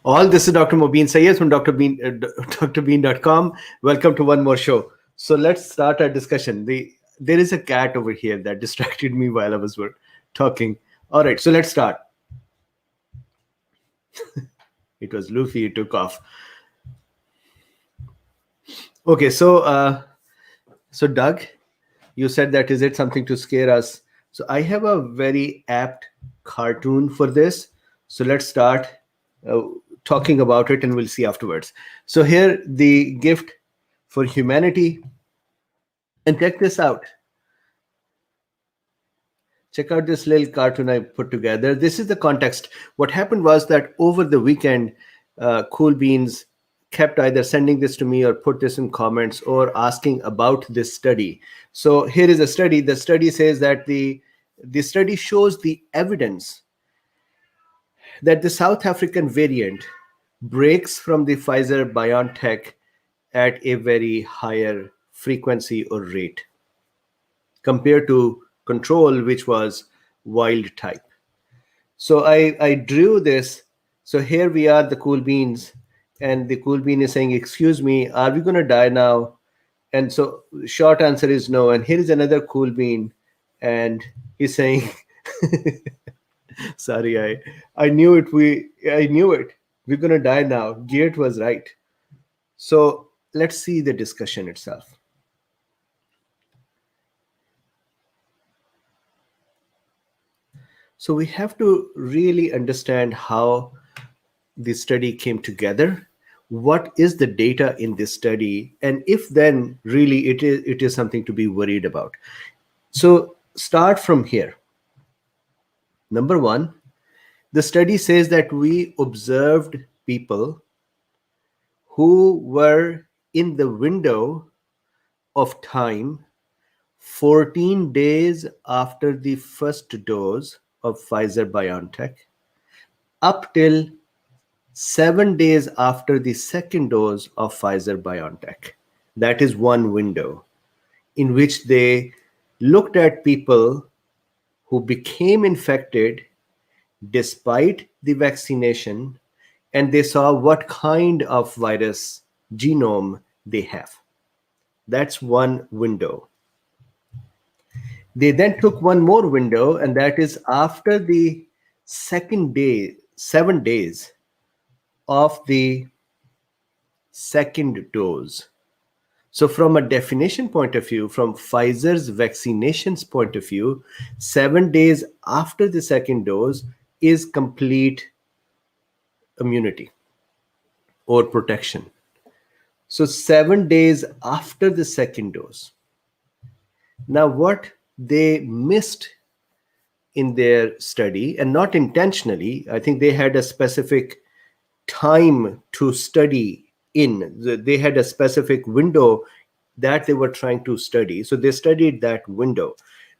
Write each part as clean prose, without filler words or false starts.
All this is Dr. Mobeen Sayed from drbeen.com. Welcome to one more show. So let's start our discussion. There is a cat over here that distracted me while I was talking. All right, so let's start. It was Luffy, it took off. Okay, so Doug, you said that is it something to scare us? So I have a very apt cartoon for this. So let's start talking about it and we'll see afterwards. So here, the gift for humanity. And check this out. Check out this little cartoon I put together. This is the context. What happened was that over the weekend, Cool Beans kept either sending this to me or put this in comments or asking about this study. So here is a study. The study says that the study shows the evidence that the South African variant breaks from the Pfizer-BioNTech at a very higher frequency or rate compared to control, which was wild type. So I drew this. So here we are, the Cool Beans, and the Cool Bean is saying, excuse me, are we going to die now? And so short answer is no. And here is another Cool Bean, and he's saying, sorry, I knew it. I knew it. We're going to die now. Geert was right. So let's see the discussion itself. So we have to really understand how the study came together. What is the data in this study? And if then really it is something to be worried about. So start from here. Number one, the study says that we observed people who were in the window of time 14 days after the first dose of Pfizer-BioNTech up till 7 days after the second dose of Pfizer-BioNTech. That is one window in which they looked at people who became infected despite the vaccination, and they saw what kind of virus genome they have. That's one window. They then took one more window, and that is after the second day, 7 days of the second dose. So from a definition point of view, from Pfizer's vaccinations point of view, 7 days after the second dose is complete immunity or protection. So 7 days after the second dose. Now what they missed in their study, and not intentionally, I think they had a specific time to study in. They had a specific window that they were trying to study. So they studied that window.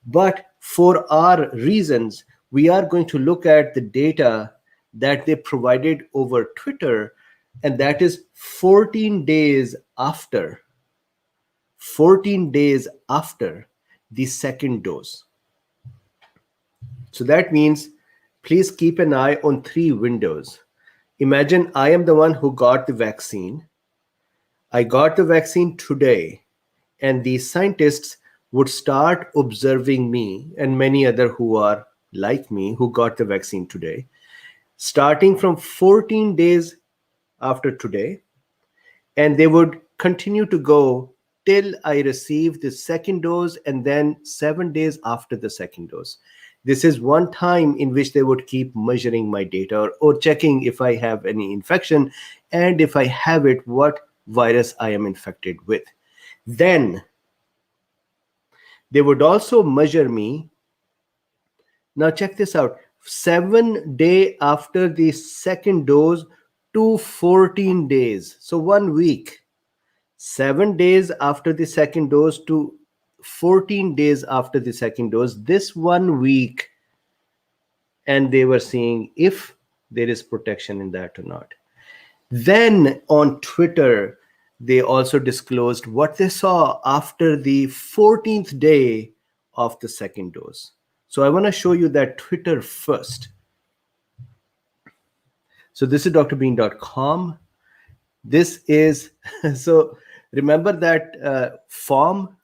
But for our reasons, we are going to look at the data that they provided over Twitter, and that is 14 days after the second dose. So that means please keep an eye on 3 windows. Imagine I am the one who got the vaccine. I got the vaccine today, and these scientists would start observing me and many other who are like me who got the vaccine today, starting from 14 days after today, and they would continue to go till I receive the second dose, and then 7 days after the second dose. This is one time in which they would keep measuring my data or checking if I have any infection, and if I have it, what virus I am infected with. Then they would also measure me. Now check this out. 7 days after the second dose to 14 days. So 1 week. 7 days after the second dose to 14 days after the second dose. This 1 week. And they were seeing if there is protection in that or not. Then on Twitter, they also disclosed what they saw after the 14th day of the second dose. So I want to show you that Twitter first. So this is drbeen.com. This is, so remember that form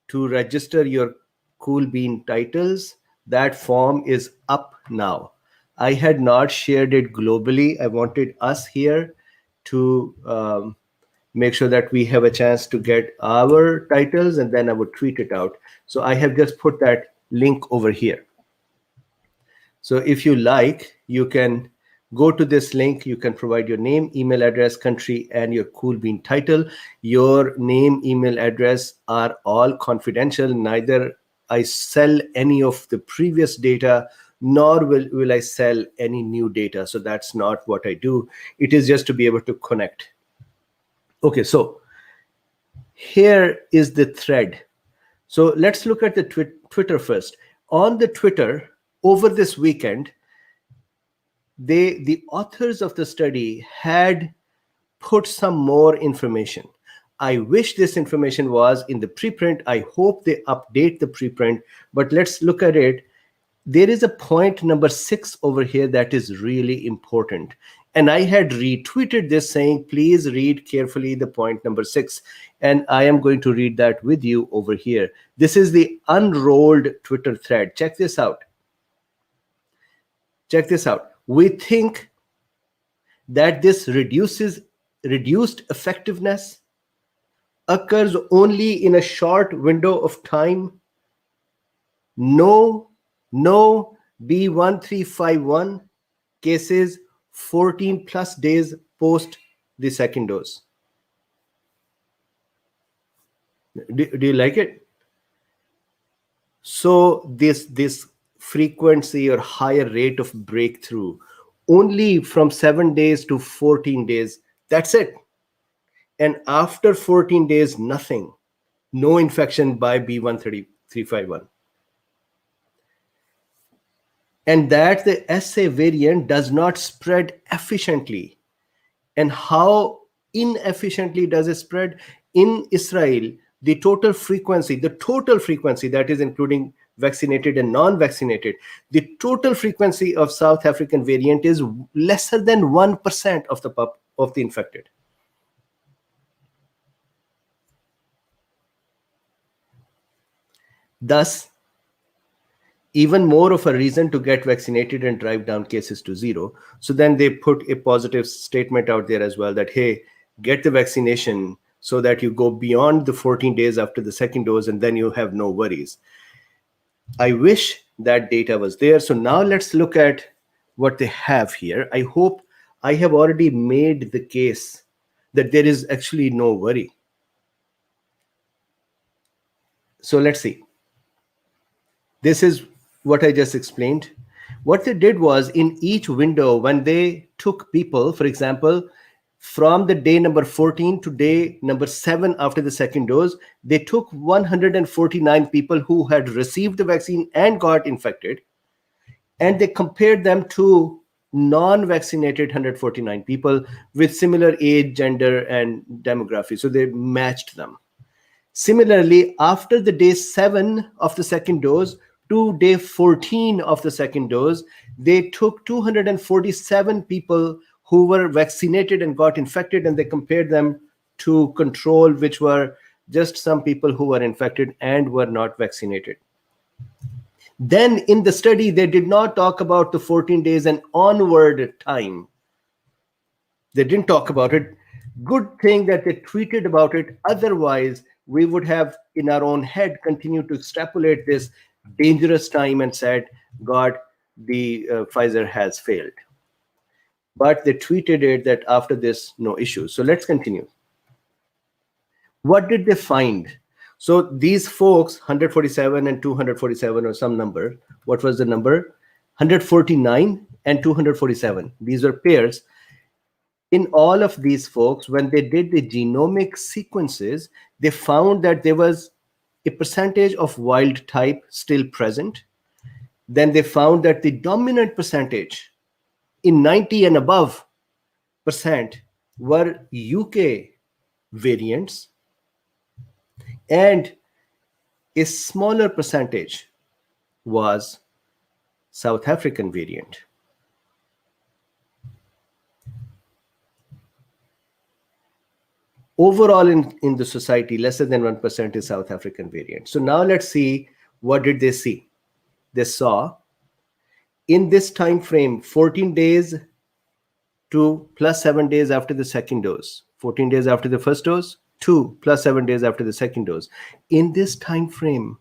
to register your Cool Bean titles, that form is up now. I had not shared it globally. I wanted us here to make sure that we have a chance to get our titles, and then I would tweet it out. So I have just put that link over here. So if you like, you can go to this link. You can provide your name, email address, country, and your Cool Bean title. Your name, email address are all confidential. Neither I sell any of the previous data, nor will I sell any new data. So that's not what I do. It is just to be able to connect. Okay, so here is the thread. So let's look at the Twitter first. On the Twitter, over this weekend, the authors of the study had put some more information. I wish this information was in the preprint. I hope they update the preprint, but let's look at it. There is a point number 6 over here that is really important. And I had retweeted this saying, please read carefully the point number 6. And I am going to read that with you over here. This is the Unrolled Twitter thread. Check this out. Check this out. We think that this reduced effectiveness occurs only in a short window of time. No B1351 cases 14 plus days post the second dose. Do you like it? So this frequency or higher rate of breakthrough only from 7 days to 14 days, that's it. And after 14 days, nothing. No infection by B1351. And that the SA variant does not spread efficiently. And how inefficiently does it spread? In Israel, the total frequency, that is including vaccinated and non-vaccinated, the total frequency of South African variant is lesser than 1% of the infected. Thus, even more of a reason to get vaccinated and drive down cases to zero. So then they put a positive statement out there as well that, hey, get the vaccination so that you go beyond the 14 days after the second dose and then you have no worries. I wish that data was there. So now let's look at what they have here. I hope I have already made the case that there is actually no worry. So let's see. This is what I just explained. What they did was, in each window, when they took people, for example, from the day number 14 to day number 7 after the second dose, they took 149 people who had received the vaccine and got infected, and they compared them to non-vaccinated 149 people with similar age, gender, and demography. So they matched them. Similarly, after the day 7 of the second dose to day 14 of the second dose, they took 247 people who were vaccinated and got infected, and they compared them to control, which were just some people who were infected and were not vaccinated. Then in the study, they did not talk about the 14 days and onward time. They didn't talk about it. Good thing that they tweeted about it. Otherwise, we would have in our own head continued to extrapolate this dangerous time and said, God, the Pfizer has failed. But they tweeted it that after this, no issues. So let's continue. What did they find? So these folks, 147 and 247 or some number, what was the number? 149 and 247. These are pairs. In all of these folks, when they did the genomic sequences, they found that there was a percentage of wild type still present. Then they found that the dominant percentage in 90 and above percent were UK variants, and a smaller percentage was South African variant. Overall in the society, lesser than 1% is South African variant. So now let's see, what did they see? They saw in this time frame, 14 days to plus 7 days after the second dose, 14 days after the first dose, 2 plus 7 days after the second dose. In this time frame,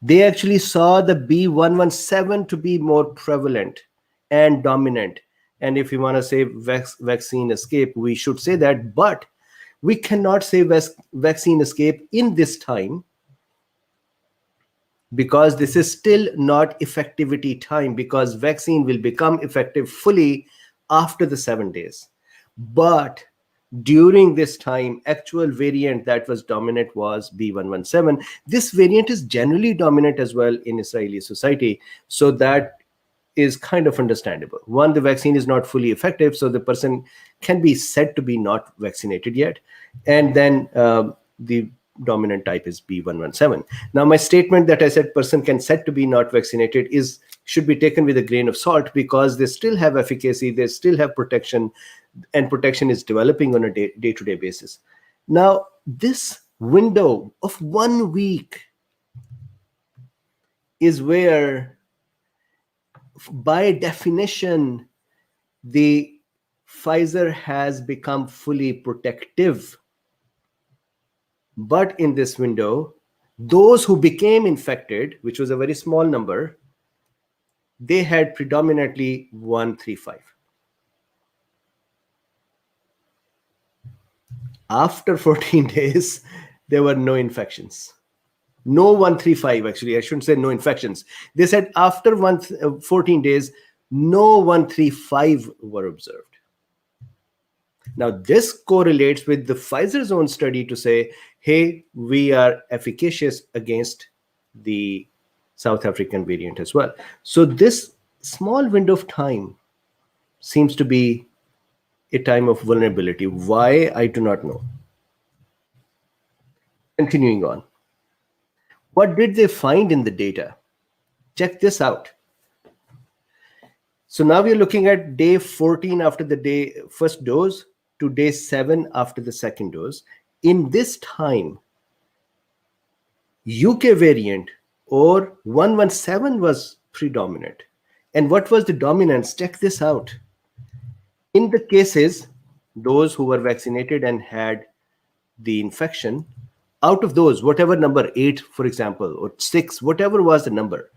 they actually saw the B117 to be more prevalent and dominant. And if you want to say vaccine escape, we should say that, but we cannot say vaccine escape in this time, because this is still not effectivity time, because vaccine will become effective fully after the 7 days. But during this time, actual variant that was dominant was B117. This variant is generally dominant as well in Israeli society, so that is kind of understandable. One, the vaccine is not fully effective, so the person can be said to be not vaccinated yet. And then the dominant type is B117. Now, my statement that I said person can said to be not vaccinated should be taken with a grain of salt, because they still have efficacy, they still have protection, and protection is developing on a day-to-day basis. Now, this window of 1 week is where, by definition, the Pfizer has become fully protective. But in this window, those who became infected, which was a very small number, they had predominantly 135. After 14 days, there were no infections. No 135, actually. I shouldn't say no infections. They said after 14 days, no 135 were observed. Now, this correlates with the Pfizer's own study to say, hey, we are efficacious against the South African variant as well. So this small window of time seems to be a time of vulnerability. Why? I do not know. Continuing on. What did they find in the data? Check this out. So now we're looking at day 14 after the first dose to day 7 after the second dose. In this time, UK variant or 117 was predominant. And what was the dominance? Check this out. In the cases, those who were vaccinated and had the infection, out of those, whatever number, 8, for example, or 6, whatever was the number,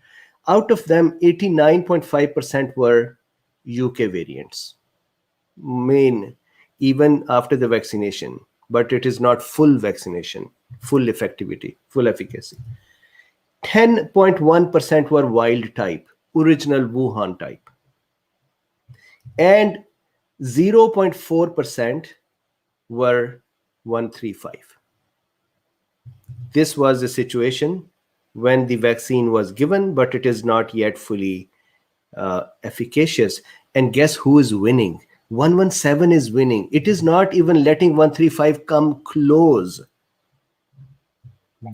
out of them, 89.5% were UK variants. Even after the vaccination, but it is not full vaccination, full effectivity, full efficacy. 10.1% were wild type, original Wuhan type. And 0.4% were 135. This was the situation when the vaccine was given, but it is not yet fully efficacious. And guess who is winning? 117 is winning. It is not even letting 135 come close.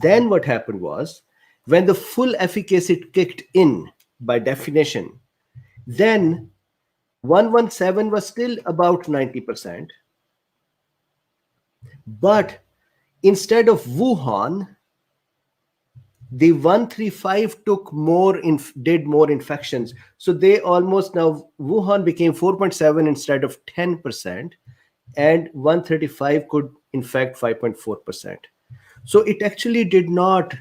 Then what happened was, when the full efficacy kicked in, by definition, then 117 was still about 90%. But instead of Wuhan, the 135 did more infections. So they almost, now Wuhan became 4.7 instead of 10%, and 135 could infect 5.4%. So it actually did not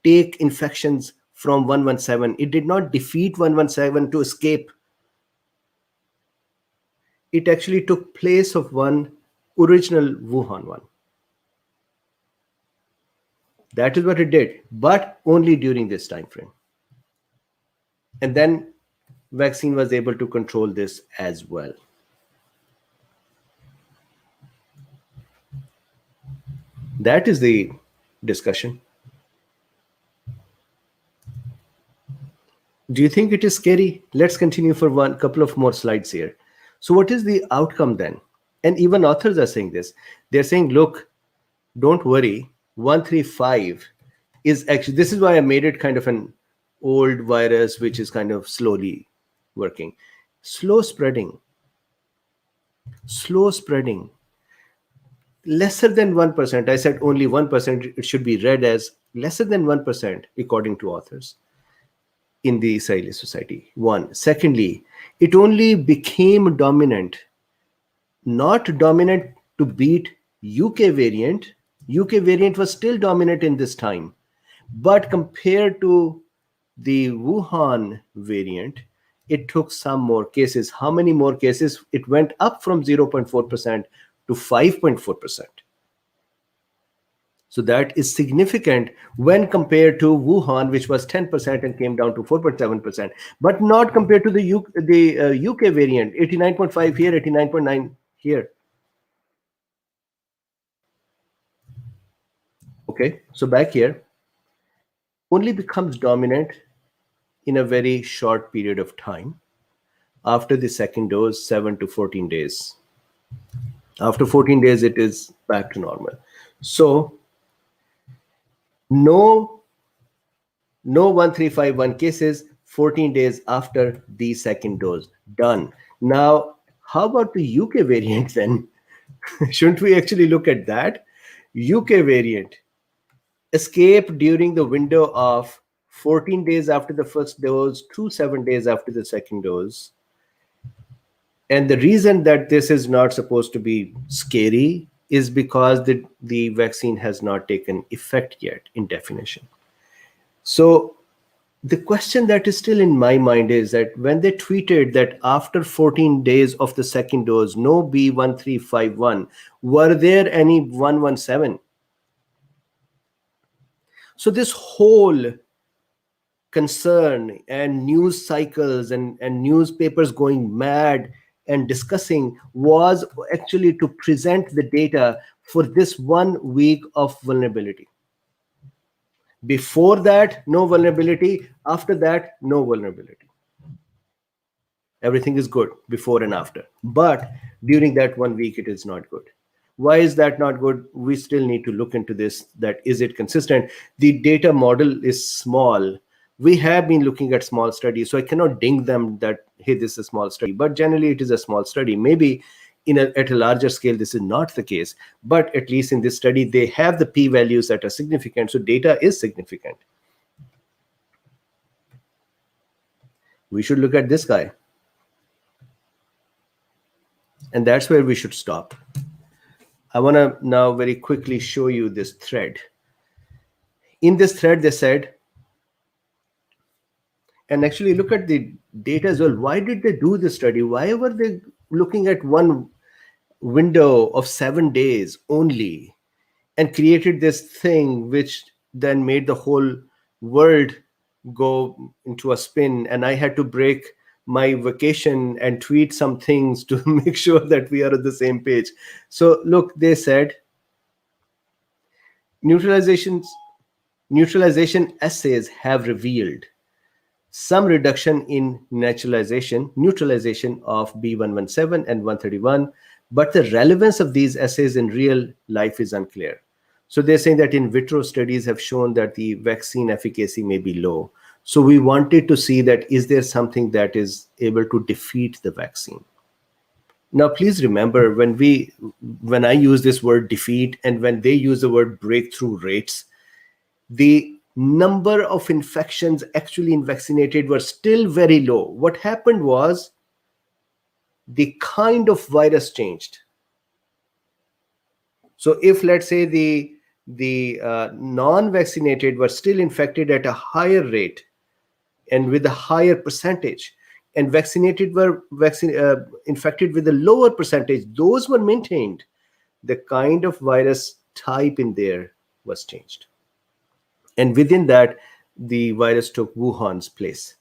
take infections from 117. It did not defeat 117 to escape. It actually took place of one original Wuhan one. That is what it did, but only during this time frame. And then vaccine was able to control this as well. That is the discussion. Do you think it is scary? Let's continue for one couple of more slides here. So what is the outcome then? And even authors are saying this. They're saying, look, don't worry. 135 is actually, this is why I made it kind of an old virus, which is kind of slowly working. Slow spreading. Lesser than 1%. I said only 1%. It should be read as lesser than 1%, according to authors in the Israeli society. One. Secondly, it only became dominant, not dominant to beat UK variant. UK variant was still dominant in this time. But compared to the Wuhan variant, it took some more cases. How many more cases? It went up from 0.4% to 5.4%. So that is significant when compared to Wuhan, which was 10% and came down to 4.7%, but not compared to the UK variant, 89.5 here, 89.9 here. Okay, so back here, only becomes dominant in a very short period of time. After the second dose, 7 to 14 days. After 14 days, it is back to normal. So no 1351 cases 14 days after the second dose. Done. Now, how about the UK variant then? Shouldn't we actually look at that? UK variant escape during the window of 14 days after the first dose to 7 days after the second dose. And the reason that this is not supposed to be scary is because the vaccine has not taken effect yet in definition. So the question that is still in my mind is that when they tweeted that after 14 days of the second dose, no B1351, were there any 117? So this whole concern and news cycles and newspapers going mad and discussing was actually to present the data for this 1 week of vulnerability. Before that, no vulnerability. After that, no vulnerability. Everything is good before and after. But during that 1 week, it is not good. Why is that not good? We still need to look into this. That is it consistent? The data model is small. We have been looking at small studies, so I cannot ding them that, hey, this is a small study. But generally, it is a small study. Maybe at a larger scale, this is not the case. But at least in this study, they have the p-values that are significant. So data is significant. We should look at this guy. And that's where we should stop. I want to now very quickly show you this thread. In this thread, they said, and actually look at the data as well. Why did they do this study? Why were they looking at one window of 7 days only and created this thing which then made the whole world go into a spin? And I had to break my vacation and tweet some things to make sure that we are on the same page. So look, they said neutralization assays have revealed some reduction in neutralization of B117 and 131, but the relevance of these assays in real life is unclear. So they're saying that in vitro studies have shown that the vaccine efficacy may be low. So we wanted to see that is there something that is able to defeat the vaccine? Now, please remember when I use this word defeat and when they use the word breakthrough rates, the number of infections actually in vaccinated were still very low. What happened was the kind of virus changed. So if, let's say, the non-vaccinated were still infected at a higher rate and with a higher percentage, and vaccinated were infected with a lower percentage, those were maintained. The kind of virus type in there was changed. And within that, the virus took Wuhan's place.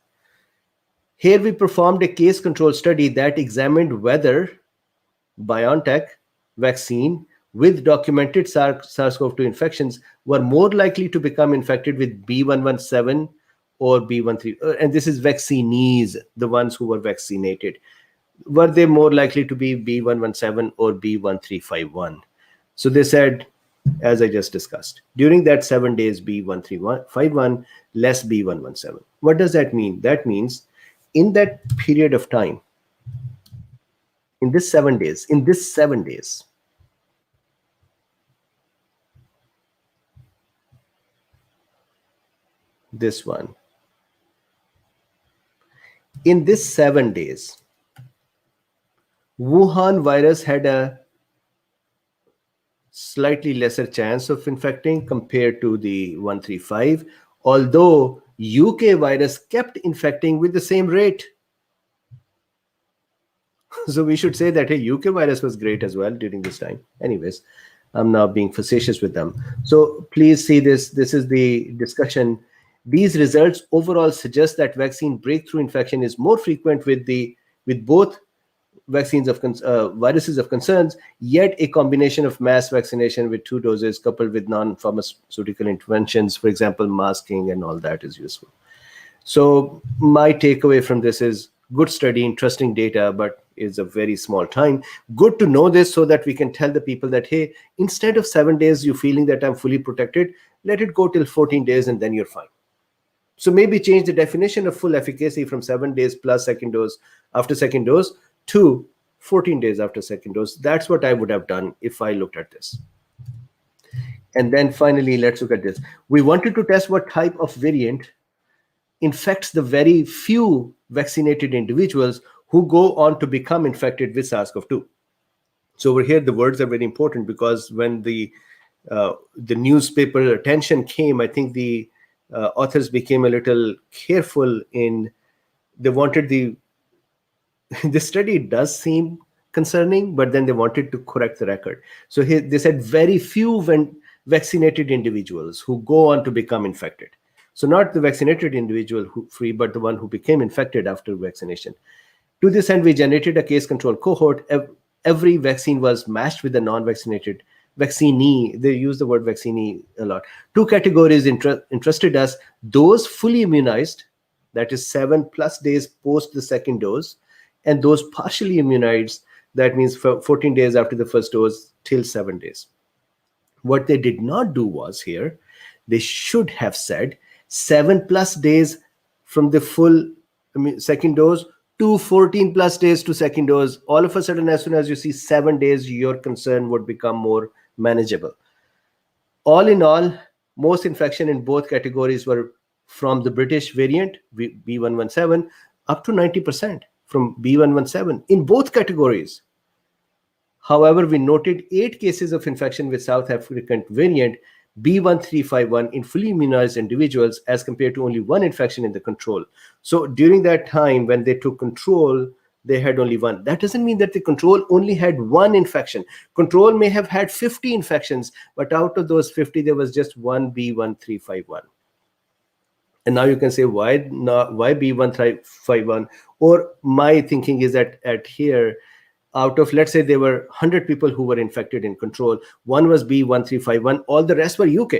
Here we performed a case control study that examined whether BioNTech vaccine with documented SARS-CoV-2 infections were more likely to become infected with B117 or B13. And this is vaccinees, the ones who were vaccinated. Were they more likely to be B117 or B1351? So they said, as I just discussed, during that 7 days, B1351, less B117. What does that mean? That means in that period of time, in this 7 days, this one. In this 7 days, Wuhan virus had a slightly lesser chance of infecting compared to the 135, although UK virus kept infecting with the same rate. So we should say that a UK virus was great as well during this time. Anyways, I'm now being facetious with them. So please see this. This is the discussion. These results overall suggest that vaccine breakthrough infection is more frequent with both vaccines of viruses of concerns, yet a combination of mass vaccination with 2 doses coupled with non-pharmaceutical interventions, for example, masking and all that, is useful. So my takeaway from this is good study, interesting data, but is a very small time. Good to know this so that we can tell the people that, hey, instead of 7 days, you feeling that I'm fully protected, let it go till 14 days and then you're fine. So maybe change the definition of full efficacy from 7 days plus second dose after second dose to 14 days after second dose. That's what I would have done if I looked at this. And then finally, let's look at this. We wanted to test what type of variant infects the very few vaccinated individuals who go on to become infected with SARS-CoV-2. So over here, the words are very important, because when the newspaper attention came, I think the authors became a little careful in, they wanted the study does seem concerning, but then they wanted to correct the record. So here they said very few vaccinated individuals who go on to become infected. So not the vaccinated individual who free, but the one who became infected after vaccination. To this end, we generated a case control cohort. Every vaccine was matched with a non-vaccinated vaccinee. They use the word vaccinee a lot. 2 categories interested us: those fully immunized, that is 7+ days post the second dose, and those partially immunized, that means 14 days after the first dose till 7 days. What they did not do was here, they should have said 7+ days from the full second dose to 14+ days to second dose. All of a sudden, as soon as you see 7 days, your concern would become more manageable. All in all, most infection in both categories were from the British variant, B117, up to 90% from B117 in both categories. However, we noted 8 cases of infection with South African variant B1351 in fully immunized individuals, as compared to only 1 infection in the control. So during that time, when they took control, they had only 1. That doesn't mean that the control only had 1 infection. Control may have had 50 infections, but out of those 50, there was just 1 B1351. And now you can say, why B1351? Or my thinking is that at here, out of, let's say there were 100 people who were infected in control, 1 was B1351, all the rest were UK.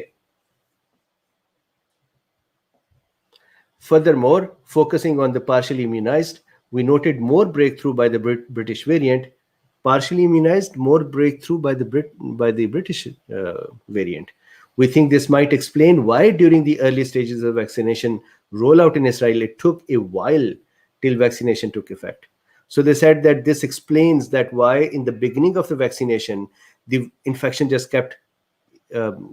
Furthermore, focusing on the partially immunized, we noted more breakthrough by the British variant. Partially immunized, more breakthrough by the British variant. We think this might explain why during the early stages of vaccination rollout in Israel, it took a while till vaccination took effect. So they said that this explains that why in the beginning of the vaccination, the infection just kept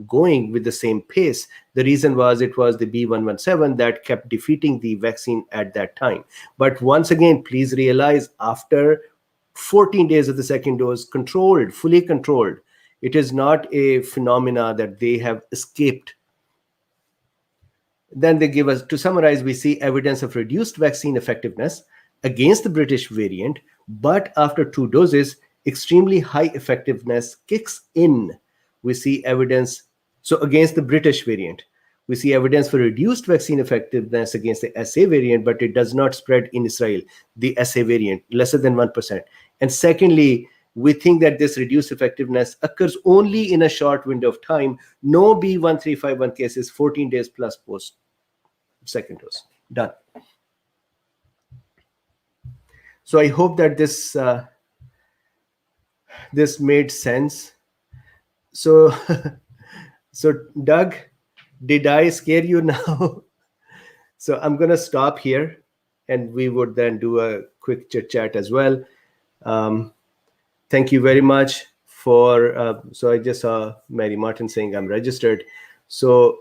going with the same pace. The reason was it was the B117 that kept defeating the vaccine at that time. But once again, please realize, after 14 days of the second dose, controlled, fully controlled, it is not a phenomena that they have escaped. Then they give us, to summarize, we see evidence of reduced vaccine effectiveness against the British variant, but after 2 doses, extremely high effectiveness kicks in. We see evidence, so against the British variant, we see evidence for reduced vaccine effectiveness against the SA variant, but it does not spread in Israel, the SA variant, lesser than 1%. And secondly, we think that this reduced effectiveness occurs only in a short window of time. No B1351 cases 14 days plus post second dose. Done. So I hope that this made sense. So, so Doug, did I scare you now? So I'm going to stop here, and we would then do a quick chit chat as well. Thank you very much for, so I just saw Mary Martin saying I'm registered. So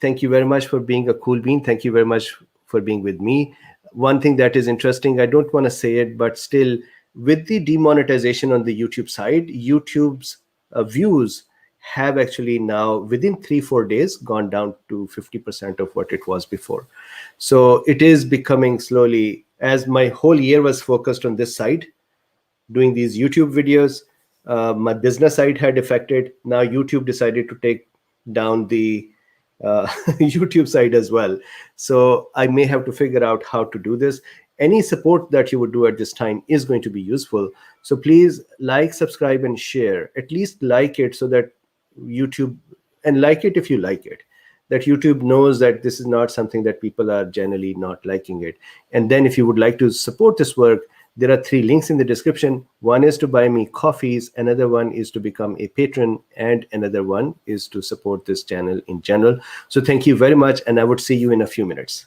Thank you very much for being a cool bean. Thank you very much for being with me. One thing that is interesting, I don't want to say it, but still, with the demonetization on the YouTube side, YouTube's views have actually now, within 3-4 days, gone down to 50% of what it was before. So it is becoming slowly, as my whole year was focused on this side, doing these YouTube videos. My business side had affected. Now YouTube decided to take down the YouTube side as well. So I may have to figure out how to do this. Any support that you would do at this time is going to be useful. So please like, subscribe, and share. At least like it so that YouTube, and like it if you like it, that YouTube knows that this is not something that people are generally not liking it. And then if you would like to support this work, there are 3 links in the description. One is to buy me coffees, another one is to become a patron, and another one is to support this channel in general. So thank you very much, and I would see you in a few minutes.